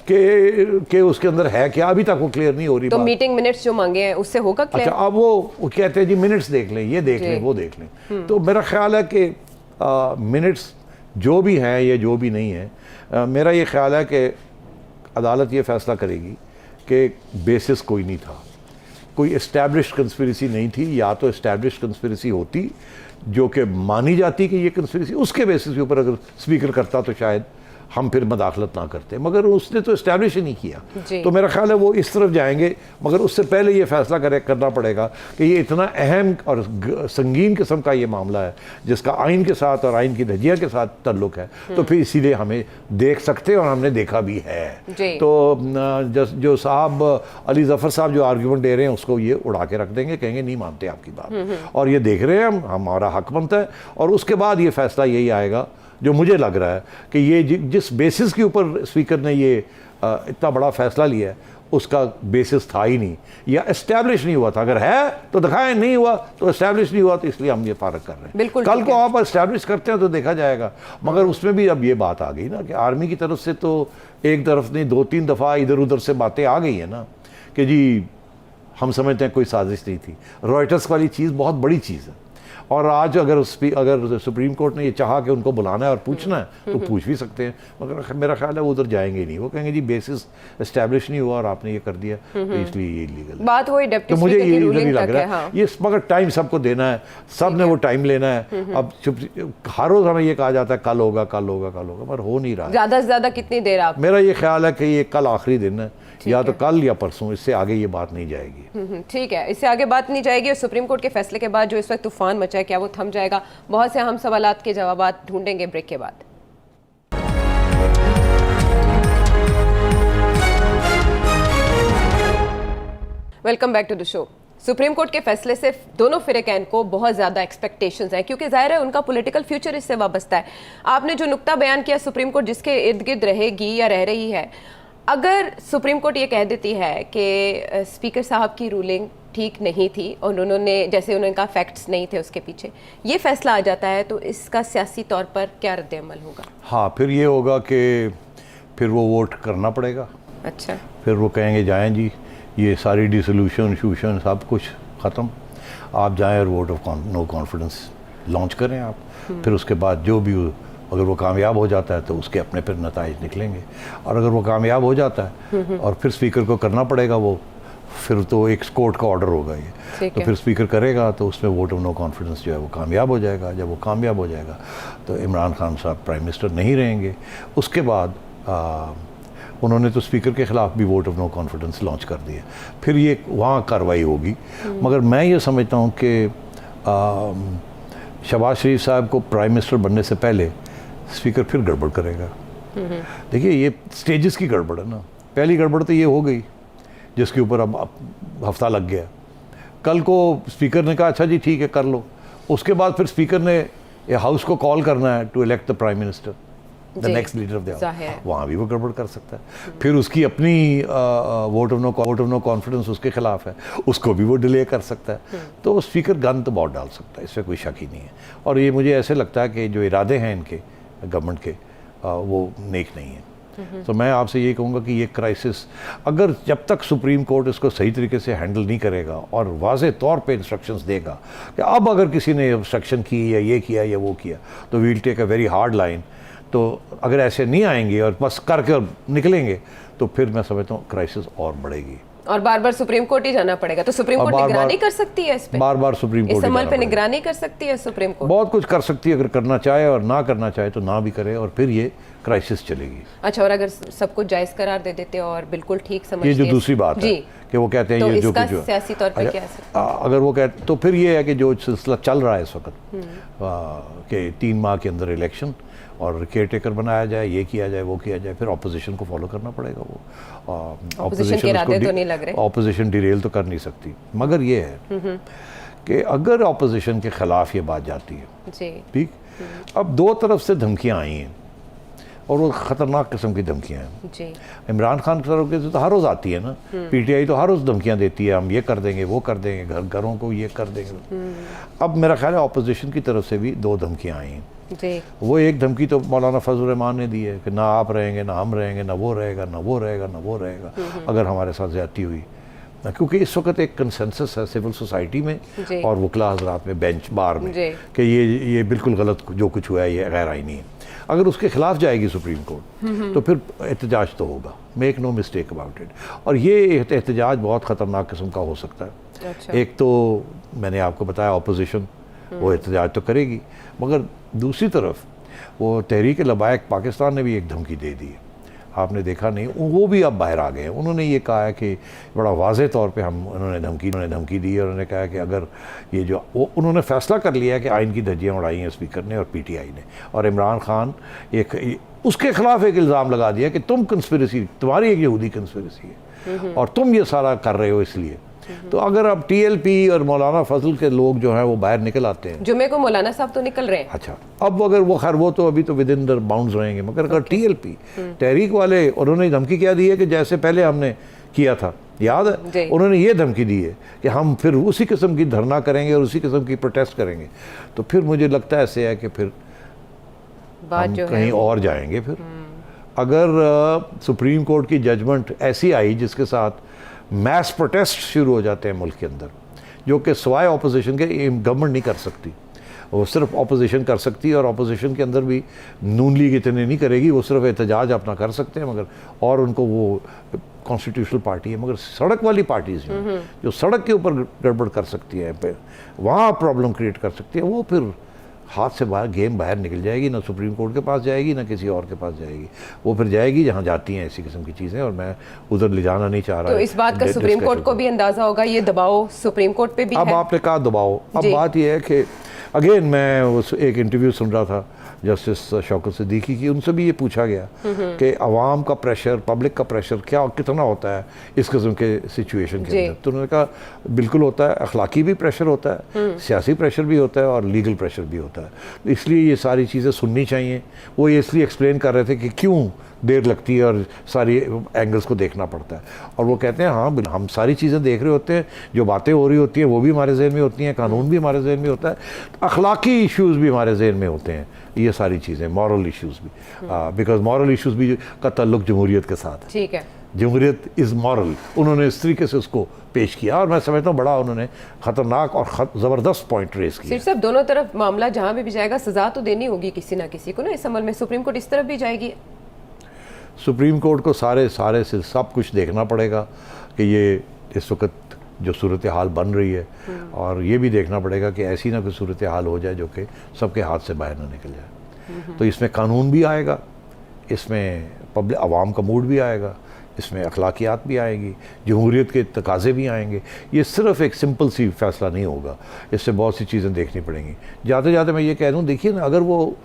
S2: कि उसके अंदर है क्या, अभी तक वो क्लियर नहीं हो रही।
S1: तो मीटिंग मिनट्स जो मांगे हैं उससे होगा क्लियर?
S2: अच्छा, अब वो कहते हैं जी मिनट्स देख लें, ये देख लें वो देख लें। तो मेरा ख्याल है कि मिनट्स जो भी हैं या जो भी नहीं है, मेरा ये ख्याल है कि अदालत ये फैसला करेगी कि बेसिस कोई नहीं था, कोई इस्टेब्लिश कंस्पिरेसी नहीं थी, या तो इस्टेब्लिश कंस्पिरेसी होती जो कि मानी जाती कि ये कंस्पिरेसी, उसके बेसिस के ऊपर अगर स्पीकर करता तो शायद हम फिर मदाखलत ना करते, मगर उसने तो इस्टेब्लिश ही नहीं किया।
S1: जी।
S2: तो मेरा ख्याल है वो इस तरफ जाएंगे, मगर उससे पहले ये फैसला करना पड़ेगा कि ये इतना अहम और संगीन किस्म का ये मामला है जिसका आइन के साथ और आइन की धजिया के साथ ताल्लुक है, तो फिर इसीलिए हमें देख सकते हैं और हमने देखा भी है। तो जो साहब अली जफ़र साहब जो आर्ग्यूमेंट दे रहे हैं उसको ये उड़ा के रख देंगे, कहेंगे नहीं मानते आपकी बात, और ये देख रहे हैं हम, हमारा हक बनता है। और उसके बाद ये फैसला यही आएगा जो मुझे लग रहा है कि ये जिस बेसिस के ऊपर स्पीकर ने ये इतना बड़ा फैसला लिया है उसका बेसिस था ही नहीं, या एस्टैब्लिश नहीं हुआ था। अगर है तो दिखाएं, नहीं हुआ तो एस्टैब्लिश नहीं हुआ, तो इसलिए हम ये फारग कर रहे हैं। कल को आप एस्टैब्लिश करते हैं तो देखा जाएगा। मगर उसमें भी अब ये बात आ गई ना कि आर्मी की तरफ से तो एक तरफ नहीं 2-3 दफ़ा इधर उधर से बातें आ गई है ना कि जी हम समझते हैं कोई साजिश नहीं थी। रॉयटर्स वाली चीज़ बहुत बड़ी चीज़ है, और आज अगर सुप्रीम कोर्ट ने ये चाहा कि उनको बुलाना है और पूछना है तो पूछ भी सकते हैं, मगर मेरा ख्याल है वो उधर जाएंगे नहीं। वो कहेंगे जी बेसिस एस्टैब्लिश नहीं हुआ और आपने ये कर दिया तो इसलिए ये इलीगल
S1: बात हुई डिप्टी
S2: तो मुझे ये
S1: स्पीकर की
S2: इधर ही लग रहा है।
S1: हाँ।
S2: ये मगर टाइम सबको देना है, सब ने वो टाइम लेना है। अब हर रोज़ हमें ये कहा जाता है कल होगा कल होगा कल होगा, मगर हो नहीं रहा।
S1: ज़्यादा से ज़्यादा कितनी देर आप?
S2: मेरा ये ख्याल है कि ये कल आखिरी दिन है, या तो कल या परसों, इससे आगे ये बात नहीं जाएगी।
S1: ठीक है, इससे आगे बात नहीं जाएगी। और सुप्रीम कोर्ट के फैसले के बाद जो इस वक्त तूफान मचा है, क्या वो थम जाएगा? बहुत से हम सवालात के जवाब ढूंढेंगे ब्रेक के बाद। Welcome back to the show. Supreme Court के फैसले से दोनों फिरकैन को बहुत ज़्यादा एक्सपेक्टेशंस हैं, क्योंकि जाहिर है उनका पॉलिटिकल फ्यूचर इससे वाबस्ता है। आपने जो नुक्ता बयान किया सुप्रीम कोर्ट जिसके इर्द गिर्द रहेगी या रह रही है, अगर सुप्रीम कोर्ट ये कह देती है कि स्पीकर साहब की रूलिंग ठीक नहीं थी और उन्होंने जैसे उनका फैक्ट्स नहीं थे उसके पीछे, ये फैसला आ जाता है, तो इसका सियासी तौर पर क्या रद्द-ए-अमल होगा?
S2: हाँ, फिर ये होगा कि फिर वो वोट करना पड़ेगा।
S1: अच्छा,
S2: फिर वो कहेंगे जाएं जी, ये सारी डिसोल्यूशन शूशन सब कुछ ख़त्म, आप जाएं और vote of no confidence launch करें आप। फिर उसके बाद जो भी अगर वो कामयाब हो जाता है तो उसके अपने फिर नताइज निकलेंगे, और अगर वो कामयाब हो जाता है और फिर स्पीकर को करना पड़ेगा वो, फिर तो एक कोर्ट का ऑर्डर होगा ये, तो फिर स्पीकर करेगा तो उसमें वोट ऑफ नो कॉन्फिडेंस जो है वो कामयाब हो जाएगा। जब वो कामयाब हो जाएगा तो इमरान खान साहब प्राइम मिनिस्टर नहीं रहेंगे। उसके बाद उन्होंने तो स्पीकर के ख़िलाफ़ भी vote of no confidence launch कर दिया, फिर ये वहाँ कार्रवाई होगी। मगर मैं ये समझता हूँ कि शहबाज शरीफ साहब को प्राइम मिनिस्टर बनने से पहले स्पीकर फिर गड़बड़ करेगा। देखिए ये स्टेजेस की गड़बड़ है ना। पहली गड़बड़ तो ये हो गई जिसके ऊपर अब हफ्ता लग गया। कल को स्पीकर ने कहा अच्छा जी ठीक है कर लो, उसके बाद फिर स्पीकर ने हाउस को कॉल करना है to elect the prime minister, the next leader of the house, वहाँ भी वो गड़बड़ कर सकता है। फिर उसकी अपनी वोट ऑफ नो कॉन्फिडेंस उसके खिलाफ है, उसको भी वो डिले कर सकता है। तो स्पीकर गन तो बहुत डाल सकता है, इसमें कोई शक ही नहीं है। और ये मुझे ऐसे लगता है कि जो इरादे हैं इनके गवर्नमेंट के वो नेक नहीं है। तो मैं आपसे ये कहूँगा कि ये क्राइसिस अगर जब तक सुप्रीम कोर्ट इसको सही तरीके से हैंडल नहीं करेगा और वाज़े तौर पे इंस्ट्रक्शंस देगा कि अब अगर किसी ने ऑब्स्ट्रक्शन की या ये किया या वो किया तो we'll take a very hard line, तो अगर ऐसे नहीं आएंगे और बस करके और निकलेंगे तो फिर मैं समझता हूँ क्राइसिस और बढ़ेगी
S1: और बार बार सुप्रीम कोर्ट ही जाना पड़ेगा। तो सुप्रीम कोर्ट निगरानी कर सकती है इस पे,
S2: बार बार सुप्रीम कोर्ट
S1: इस अमल पे निगरानी कर सकती है सुप्रीम कोर्ट,
S2: बहुत कुछ कर सकती है। अगर करना चाहे और ना करना चाहे तो ना भी करे और फिर ये क्राइसिस चलेगी।
S1: अच्छा, और अगर सब कुछ जायज करार दे देते और बिल्कुल ठीक समझते,
S2: ये जो दूसरी बात है कि वो कहते हैं
S1: तो
S2: ये जो कुछ
S1: सियासी तौर पे क्या है,
S2: अगर वो कहते तो फिर ये है कि जो सिलसिला चल रहा है इस वक्त कि 3 माह के अंदर इलेक्शन और केयर टेकर बनाया जाए, ये किया जाए वो किया जाए, फिर ऑपोजिशन को फॉलो करना पड़ेगा। वो ऑपोजिशन डिरेल तो कर नहीं सकती, मगर ये है कि अगर ऑपोजिशन के खिलाफ ये बात जाती है, ठीक, अब 2 तरफ से धमकियां आई हैं और वो ख़तरनाक किस्म की धमकियां हैं। इमरान खान की तरफ से तो हर रोज़ आती है ना, पीटीआई तो हर रोज़ धमकियां देती है, हम ये कर देंगे वो कर देंगे, घरों को ये कर देंगे। अब मेरा ख्याल है ऑपोजिशन की तरफ से भी 2 धमकियां आई हैं। वो एक धमकी तो मौलाना फजल रहमान ने दी है कि ना आप रहेंगे ना हम रहेंगे, ना वो रहेगा ना वो रहेगा ना वो रहेगा अगर हमारे साथ ज़्यादती हुई, क्योंकि इस वक्त एक कंसेंसस है सिविल सोसाइटी में और वकला हजरात में, बेंच बार में, कि ये बिल्कुल गलत जो कुछ हुआ है ये गैर आईनी है। अगर उसके खिलाफ जाएगी सुप्रीम कोर्ट तो फिर एहतजाज तो होगा, make no mistake about it. और ये एहतजाज बहुत ख़तरनाक किस्म का हो सकता है। एक तो मैंने आपको बताया ऑपोजिशन वो एहतजाज तो करेगी, मगर दूसरी तरफ वो तहरीक लबायक पाकिस्तान ने भी एक धमकी दे दी है, आपने देखा नहीं, वो भी अब बाहर आ गए हैं। उन्होंने ये कहा है कि बड़ा वाज़ेह तौर पे उन्होंने धमकी दी है। उन्होंने कहा कि अगर ये जो उन्होंने फ़ैसला कर लिया है कि आइन की धज्जियाँ उड़ाई हैं स्पीकर ने और PTI ने, और इमरान खान उसके ख़िलाफ़ एक इल्ज़ाम लगा दिया कि तुम कंस्पिरेसी, तुम्हारी एक यहूदी कंस्पिरेसी है और तुम ये सारा कर रहे हो इसलिए। तो अगर अब TLP और मौलाना फजल के लोग जो हैं वो बाहर निकल आते हैं,
S1: जुमे को मौलाना साहब तो निकल रहे हैं।
S2: अच्छा, अब अगर वो खैर वो तो अभी तो विद इन द बाउंड्स रहेंगे, मगर अगर TLP तहरीक वाले, उन्होंने धमकी क्या दी है कि जैसे पहले हमने किया था, याद है, उन्होंने ये धमकी दी है कि हम फिर उसी किस्म की धरना करेंगे और उसी किस्म की प्रोटेस्ट करेंगे। तो फिर मुझे लगता है ऐसे है कि फिर हम कहीं और जाएंगे। फिर अगर सुप्रीम कोर्ट की जजमेंट ऐसी आई जिसके साथ मैस प्रोटेस्ट शुरू हो जाते हैं मुल्क के अंदर, जो कि सिवाय अपोजिशन के गवर्नमेंट नहीं कर सकती, वो सिर्फ अपोजिशन कर सकती है, और अपोजिशन के अंदर भी नून लीग इतने नहीं करेगी, वो सिर्फ एहतजाज अपना कर सकते हैं, मगर और उनको वो कॉन्स्टिट्यूशनल पार्टी है, मगर सड़क वाली पार्टीज जो सड़क के ऊपर गड़बड़ कर सकती है, वहाँ प्रॉब्लम क्रिएट कर सकती है, वो फिर हाथ से बाहर गेम बाहर निकल जाएगी, ना सुप्रीम कोर्ट के पास जाएगी ना किसी और के पास जाएगी, वो फिर जाएगी जहाँ जाती हैं ऐसी किस्म की चीज़ें, और मैं उधर ले जाना नहीं चाह रहा।
S1: तो इस बात का सुप्रीम कोर्ट को भी अंदाजा होगा, ये दबाव सुप्रीम कोर्ट पे भी
S2: अब
S1: है।
S2: आपने कहा दबाव, अब बात यह है कि अगेन मैं उस एक इंटरव्यू सुन रहा था जस्टिस शौकत सिद्दीकी की, उनसे भी ये पूछा गया कि अवाम का प्रेशर, पब्लिक का प्रेशर कितना होता है इस किस्म के सिचुएशन के अंदर। तो उन्होंने कहा बिल्कुल होता है, अखलाकी भी प्रेशर होता है, सियासी प्रेशर भी होता है और लीगल प्रेशर भी होता है, इसलिए ये सारी चीज़ें सुननी चाहिए। वो ये इसलिए एक्सप्लेन कर रहे थे कि क्यों देर लगती है और सारी एंगल्स को देखना पड़ता है, और वो कहते हैं हाँ हम सारी चीज़ें देख रहे होते हैं, जो बातें हो रही होती हैं वो भी हमारे जहन में होती हैं, कानून भी हमारे जहन में होता है, अखलाकी इश्यूज़ भी हमारे जहन में होते हैं, ये सारी चीज़ें, मॉरल इश्यूज़ भी, बिकॉज मॉरल इश्यूज़ भी का ताल्लुक जमहूरियत के साथ है।
S1: ठीक है,
S2: जमहूरियत इज़ मॉरल, उन्होंने इस तरीके से उसको पेश किया, और मैं समझता हूँ बड़ा उन्होंने ख़तरनाक और ज़बरदस्त पॉइंट रेस किया।
S1: सिर्फ सब दोनों तरफ मामला जहाँ भी जाएगा सज़ा तो देनी होगी किसी ना किसी को ना इस अमल में। सुप्रीम कोर्ट इस तरफ भी जाएगी,
S2: सुप्रीम कोर्ट को सारे से सब कुछ देखना पड़ेगा कि ये इस वक्त जो सूरत हाल बन रही है, और ये भी देखना पड़ेगा कि ऐसी ना कोई सूरत हाल हो जाए जो कि सबके हाथ से बाहर ना निकल जाए। तो इसमें कानून भी आएगा, इसमें पब्लिक आवाम का मूड भी आएगा, इसमें अखलाकियात भी आएंगी, जमहूरियत के तकाजे भी आएंगे। ये सिर्फ एक सिंपल सी फैसला नहीं होगा, इससे बहुत सी चीज़ें देखनी पड़ेंगी। जाते जाते मैं ये कह दूँ, देखिए ना, अगर वो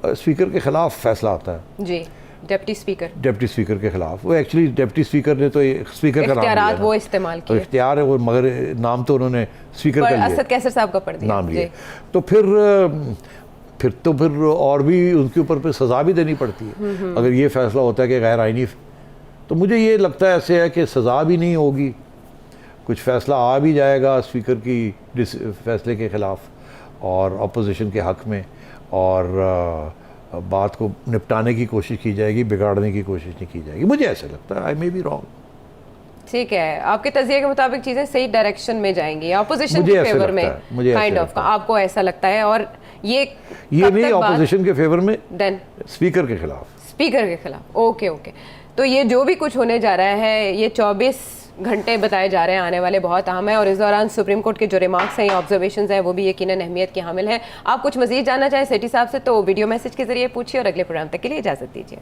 S2: स्पीकर के ख़िलाफ़ फैसला आता है
S1: जी, डिप्टी स्पीकर के खिलाफ, वो एक्चुअली डिप्टी स्पीकर ने तो स्पीकर का नाम लिया, वो इस्तेमाल किया,
S2: तो इख्तियार है वो, मगर नाम तो उन्होंने स्पीकर का लिया,
S1: असद कैसर साहब का पढ़ दिया
S2: नाम लिया। तो फिर और भी उनके ऊपर फिर सज़ा भी देनी पड़ती है अगर ये फैसला होता है कि गैर आइनी। तो मुझे ये लगता है ऐसे है कि सज़ा भी नहीं होगी, कुछ फैसला आ भी जाएगा स्पीकर की फैसले के ख़िलाफ़ और अपोजिशन के हक़ में, और बात को निपटाने की कोशिश की जाएगी, बिगाड़ने की कोशिश नहीं की जाएगी। मुझे ऐसा लगता है, आई मे बी रॉन्ग।
S1: ठीक है, आपके तज़किये के मुताबिक चीज़ें सही डायरेक्शन में जाएंगी, अपोजिशन के फेवर में काइंड ऑफ, आपको ऐसा लगता है। और ये नहीं
S2: अपोजिशन के फेवर में, देन स्पीकर के खिलाफ।
S1: ओके। तो ये जो भी कुछ होने जा रहा है, ये 24 घंटे बताए जा रहे हैं आने वाले बहुत अहम है, और इस दौरान सुप्रीम कोर्ट के जो रिमार्क्स हैं, ऑब्जर्वेशंस हैं, वो भी यकीनन अहमियत के हामिल हैं। आप कुछ मजीद जानना चाहें सेठी साहब से तो वीडियो मैसेज के जरिए पूछिए, और अगले प्रोग्राम तक के लिए इजाज़त दीजिए।